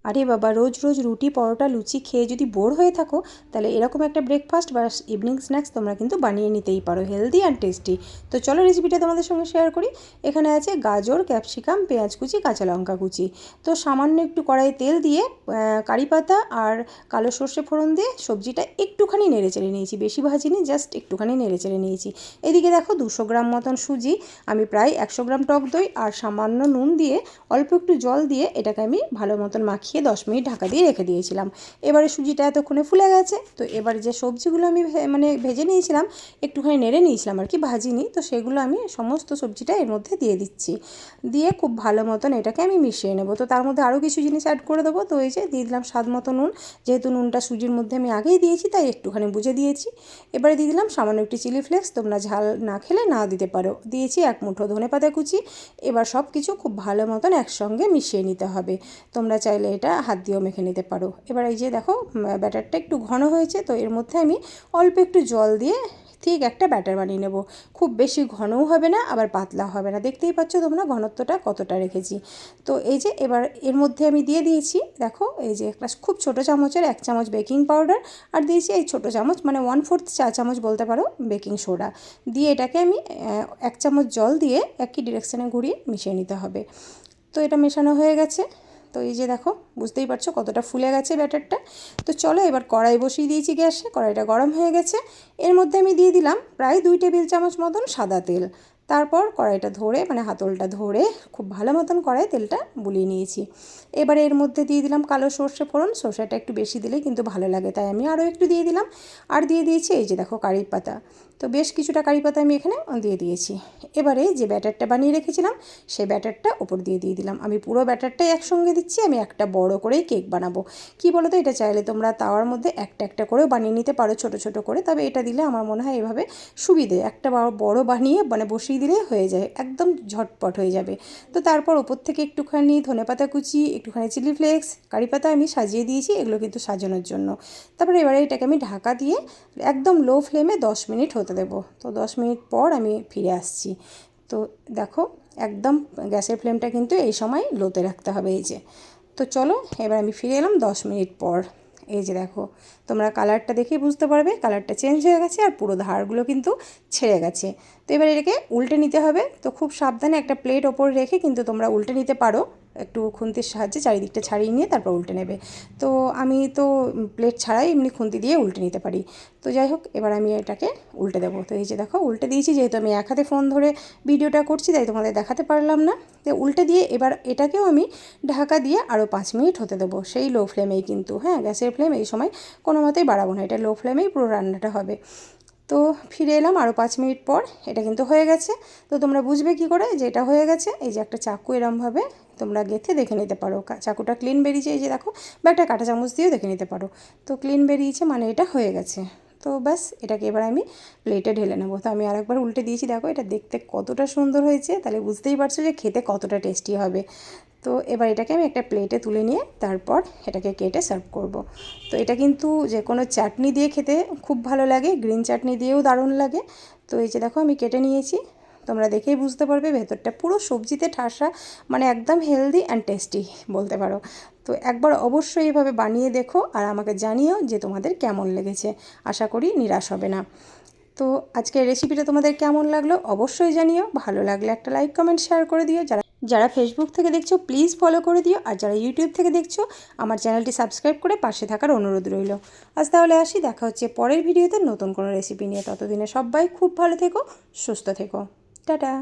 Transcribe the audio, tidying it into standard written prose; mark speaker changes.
Speaker 1: আরে বাবা, রোজ রোজ রুটি পরোটা লুচি খেয়ে যদি বোর হয়ে থাকো, তাহলে এরকম একটা ব্রেকফাস্ট বা ইভিনিং স্ন্যাক্স তোমরা কিন্তু বানিয়ে নিতেই পারো, হেলদি অ্যান্ড টেস্টি। তো চলো রেসিপিটা তোমাদের সঙ্গে শেয়ার করি। এখানে আছে গাজর, ক্যাপসিকাম, পেঁয়াজ কুচি, কাঁচা লঙ্কা কুচি। তো সামান্য একটু কড়াই তেল দিয়ে কারি পাতা আর কালো সর্ষে ফোড়ন দিয়ে সবজিটা একটুখানি নেড়ে চেড়ে নিয়েছি, বেশি ভাজিনি, জাস্ট একটুখানি নেড়ে চেড়ে নিয়েছি। এদিকে দেখো 200 গ্রাম মতন সুজি, আমি প্রায় 100 গ্রাম টক দই আর সামান্য নুন দিয়ে অল্প একটু জল দিয়ে এটাকে আমি ভালো মতন মাখিয়ে 10 মিনিট ঢাকা দিয়ে রেখে দিয়েছিলাম। এবারে সুজিটা এতক্ষণে ফুলে গেছে, তো এবারে যে সবজিগুলো আমি ভেজে নিয়েছিলাম, একটুখানি নেড়ে নিয়েছিলাম আর কি, ভাজিনি, তো সেগুলো আমি সমস্ত সবজিটা এর মধ্যে দিয়ে দিচ্ছি। দিয়ে খুব ভালো মতন এটাকে আমি মিশিয়ে নেব। তো তার মধ্যে আরও কিছু জিনিস অ্যাড করে দেবো। তো এই যে দিয়ে দিলাম স্বাদ মতো নুন, যেহেতু নুনটা সুজির মধ্যে আমি আগেই দিয়েছি তাই একটুখানি বুঝে দিয়েছি। এবারে দিয়ে দিলাম সামান্য একটু চিলি ফ্লেক্স, তোমরা ঝাল না খেলে না দিতে পারো। দিয়েছি 1 মুঠো ধনেপাতা কুচি। এবার সব কিছু খুব ভালো মতন একসঙ্গে মিশিয়ে নিতে হবে। তোমরা চাইলে এটা হাত দিয়েও মেখে নিতে পারো। এবার এই যে দেখো ব্যাটারটা একটু ঘন হয়েছে, তো এর মধ্যে আমি অল্প একটু জল দিয়ে ঠিক একটা ব্যাটার বানিয়ে নেব। খুব বেশি ঘনও হবে না, আবার পাতলা হবে না। দেখতেই পাচ্ছ তোমরা ঘনত্বটা কতটা রেখেছি। তো এই যে এবার এর মধ্যে আমি দিয়ে দিয়েছি, দেখো এই যে একটা খুব ছোটো চামচের 1 চামচ বেকিং পাউডার, আর দিয়েছি এই ছোটো চামচ মানে 1/4 চা চামচ বলতে পারো বেকিং সোডা। দিয়ে এটাকে আমি 1 চামচ জল দিয়ে একই ডিরেকশানে ঘুরিয়ে মিশিয়ে নিতে হবে। তো এটা মেশানো হয়ে গেছে। তো এই যে দেখো, বুঝতেই পারছো কতটা ফুলে গেছে ব্যাটারটা। তো চলো এবার কড়াই বসিয়ে দিয়েছি গ্যাসে, কড়াইটা গরম হয়ে গেছে। এর মধ্যে আমি দিয়ে দিলাম প্রায় 2 টেবিল চামচ মতন সাদা তেল। তারপর কড়াইটা ধরে মানে হাতলটা ধরে খুব ভালো মতন কড়াই তেলটা বুলিয়ে নিয়েছি। এবারে এর মধ্যে দিয়ে দিলাম কালো সর্ষে ফোড়ন, সর্ষেটা একটু বেশি দিলেই কিন্তু ভালো লাগে, তাই আমি আরও একটু দিয়ে দিলাম। আর দিয়ে দিয়েছি এই যে দেখো কারি পাতা। তো বেশ কিছুটা কারি পাতা আমি এখানে দিয়ে দিয়েছি। এবারে যে ব্যাটারটা বানিয়ে রেখেছিলাম সেই ব্যাটারটা ওপর দিয়ে দিলাম। আমি পুরো ব্যাটারটাই একসঙ্গে দিচ্ছি, আমি একটা বড় করেই কেক বানাবো। কি বলো তো, এটা চাইলে তোমরা তাওয়ার মধ্যে একটা একটা করেও বানিয়ে নিতে পারো ছোট ছোট করে, তবে এটা দিলে আমার মনে হয় এভাবে সুবিধে, একটা বড় বানিয়ে মানে বসিয়ে দিলে হয়ে যায়, একদম ঝটপট হয়ে যাবে। তো তারপর ওপর থেকে একটুখানি ধনেপাতা কুচি, একটুখানি চিলি ফ্লেক্স, কারি পাতা আমি সাজিয়ে দিয়েছি, এগুলো কিন্তু সাজানোর জন্য। তারপরে এবারে এটাকে আমি ঢাকা দিয়ে একদম লো ফ্লেমে 10 মিনিট হতে দেবো। তো 10 মিনিট পর আমি ফিরে আসছি। তো দেখো একদম গ্যাসের ফ্লেমটা কিন্তু এই সময় লোতে রাখতে হবে। এই যে, তো চলো এবার আমি ফিরে এলাম 10 মিনিট পর। এই যে দেখো, তোমরা কালারটা দেখেই বুঝতে পারবে কালারটা চেঞ্জ হয়ে গেছে আর পুরো ধারগুলো কিন্তু ছেড়ে গেছে। তো এবার এটাকে উল্টে নিতে হবে। তো খুব সাবধানে একটা প্লেট ওপর রেখে কিন্তু তোমরা উল্টে নিতে পারো, একটু খুন্তির সাহায্যে চারিদিকটা ছাড়িয়ে নিয়ে তারপর উল্টে নেবে। তো আমি তো প্লেট ছাড়াই এমনি খুন্তি দিয়ে উল্টে নিতে পারি। তো যাই হোক, এবার আমি এটাকে উল্টে দেবো। তো এই যে দেখো উল্টে দিয়েছি, যেহেতু আমি এক হাতে ফোন ধরে ভিডিওটা করছি তাই তোমাদের দেখাতে পারলাম না। তো উল্টে দিয়ে এবার এটাকেও আমি ঢাকা দিয়ে আরও 5 মিনিট হতে দেবো, সেই লো ফ্লেমেই কিন্তু। হ্যাঁ, গ্যাসের ফ্লেম এই সময় কোনো মতেই বাড়াবো না, এটা লো ফ্লেমেই পুরো রান্নাটা হবে। তো ফিরে এলাম আরও 5 মিনিট পর, এটা কিন্তু হয়ে গেছে। তো তোমরা বুঝবে কি করে যে এটা হয়ে গেছে? এই যে একটা চাকু এরমভাবে তোমরা গেঁথে দেখে নিতে পারো, চাকুটা ক্লিন বেরিয়েছে এই যে দেখো, বা একটা কাঁটা চামচ দিয়েও দেখে নিতে পারো। তো ক্লিন বেরিয়েছে মানে এটা হয়ে গেছে। তো ব্যাস, এটাকে এবার আমি প্লেটে ঢেলে নেবো। তো আমি আরেকবার উল্টে দিয়েছি, দেখো এটা দেখতে কতটা সুন্দর হয়েছে, তাহলে বুঝতেই পারছো যে খেতে কতটা টেস্টি হবে। তো এবার এটাকে আমি একটা প্লেটে তুলে নিয়ে তারপর এটাকে কেটে সার্ভ করব। তো এটা কিন্তু যে কোনো চাটনি দিয়ে খেতে খুব ভালো লাগে, গ্রিন চাটনি দিয়েও দারুণ লাগে। তো এই যে দেখো আমি কেটে নিয়েছি, তোমরা দেখেই বুঝতে পারবে ভেতরটা পুরো সবজিতে ঠাসা, মানে একদম হেলদি অ্যান্ড টেস্টি বলতে পারো। তো একবার অবশ্যই এইভাবে বানিয়ে দেখো আর আমাকে জানিও যে তোমাদের কেমন লেগেছে। আশা করি নিরাশ হবে না। তো আজকের রেসিপিটা তোমাদের কেমন লাগলো অবশ্যই জানিও। ভালো লাগলে একটা লাইক কমেন্ট শেয়ার করে দিও। যারা ফেসবুক থেকে দেখছো প্লিজ ফলো করে দিও, আর যারা ইউটিউব থেকে দেখছো আমার চ্যানেলটি সাবস্ক্রাইব করে পাশে থাকার অনুরোধ রইল। আজ তাহলে আসি, দেখা হচ্ছে পরের ভিডিওতে নতুন কোনো রেসিপি নিয়ে। ততদিনে সবাই খুব ভালো থেকো, সুস্থ থেকো। টাটা।